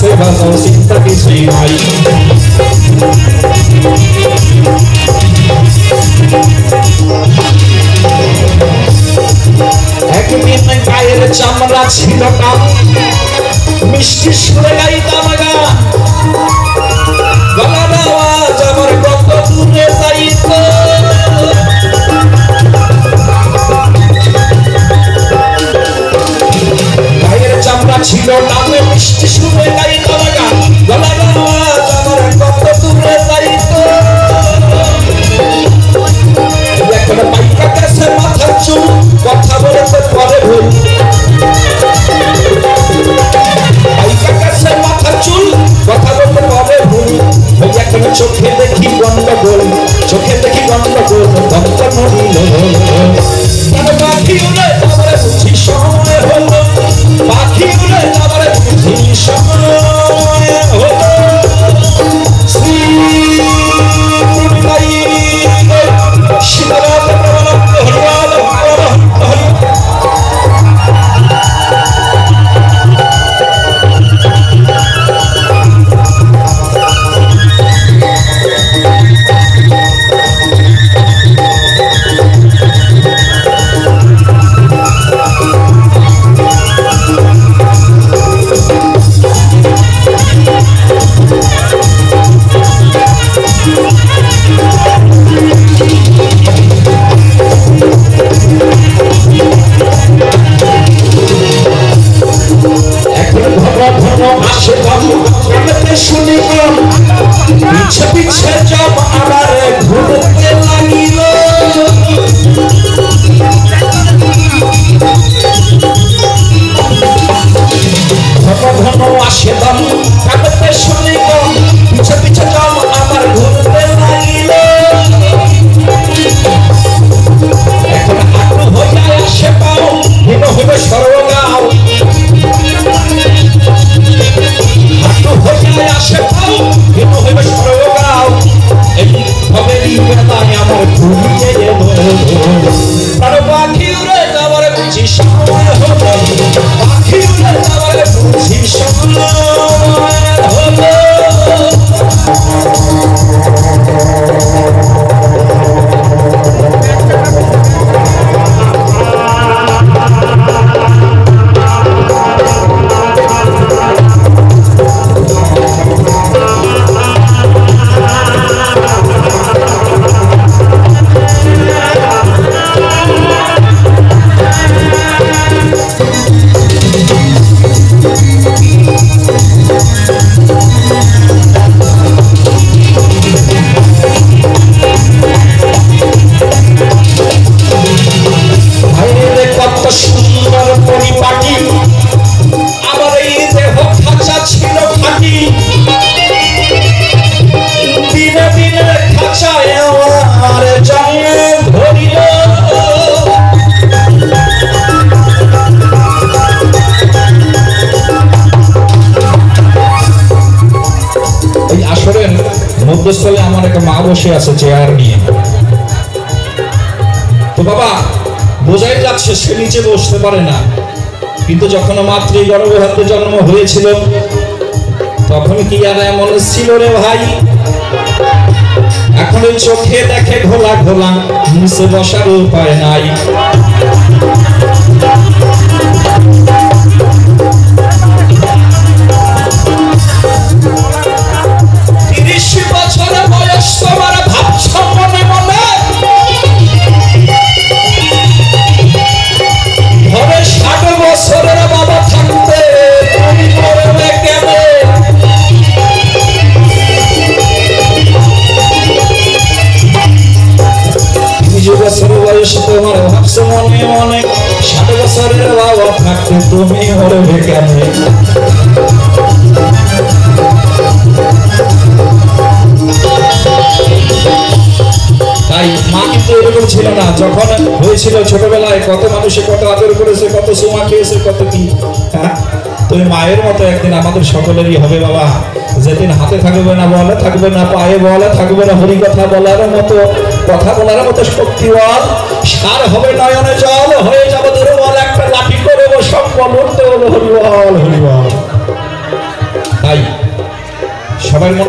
বাসে বাজাও চিন্তা কিছুই নাই একদিন গায়ের চামড়া ছিল না মিষ্টি সুরে গাইতাম গান গলার আওয়াজ আমার কত দূরে যাইত গায়ের চামড়া ছিল না মিষ্টি সুরে গাইতাম গান গলার আওয়াজ আমার কত দূরে যাইত এখন পাইকা কাছে মাথার চুল কথা বলতে পরে ভুল পাইকা কাছে মাথার চুল কথা বলতে পরে ভুল এখন চোখে দেখি গন্ডগোল চোখে দেখি গন্ডগোল দন্ত নড়িল পাখি উড়ে তারপরে বুঝি সময় হলো পাখি উড়ে তারপরে বুঝি সময় হলো শ্রী সীতারাম পিছে পিছে যাব আবার ঘুরতে লাগিল ঘন ঘন আসে দাম কাঁদতে শুনিল পিছে পিছে যাব আবার ঘুরতে লাগিল এখন হাঁটু হইয়া আসে পাও হীন হইবে সর্বগাও হাঁটু হইয়া আসে পাও হীন হইবে সর্বগাও এই ভবেরই বেলায় আমার ঘুরিয়ে এলো আর পাখি উড়ে যাবার বুঝি সময় হলো পাখি উড়ে যাবার বুঝি সময় হলো মধ্যস্থলে আমার একটা মা বসে আছে চেয়ার নিয়ে তো বাবা বোঝাই যাচ্ছে সে নিচে বসতে পারে না কিন্তু যখন মাতৃ গর্ভধারিতে জন্ম হয়েছিল তখন কি আর এমন ছিল রে ভাই এখন চোখে দেখে ঘোলা ঘোলা নিচে বসার উপায় নাই তোমার ভাবছ মনে মনে ঘরে 60 বছরের বাবা থাকতে তুমি মরবে কেন বছরের বয়স তোমার ভাবছ মনে মনে 60 বছরের বাবা থাকতে তুমি মরবে কেন তাই মা কিন্তু এরকম ছিল না যখন হয়েছিল ছোটবেলায় কত মানুষে কত আদর করেছে কত সোমা খেয়েছে কত কি তুমি মায়ের মতো একদিন আমাদের সকলেরই হবে বাবা যেদিন হাতে থাকবে না বলে থাকবে না পায়ে বলে থাকবে না হরি কথা বলার মতো শক্তিবল সার হবে নয়নে জল হয়ে যাবে দুর্বল একটা লাঠি করে সব বল উঠতে হলো হরিবল হরিবল তাই সবাই মনে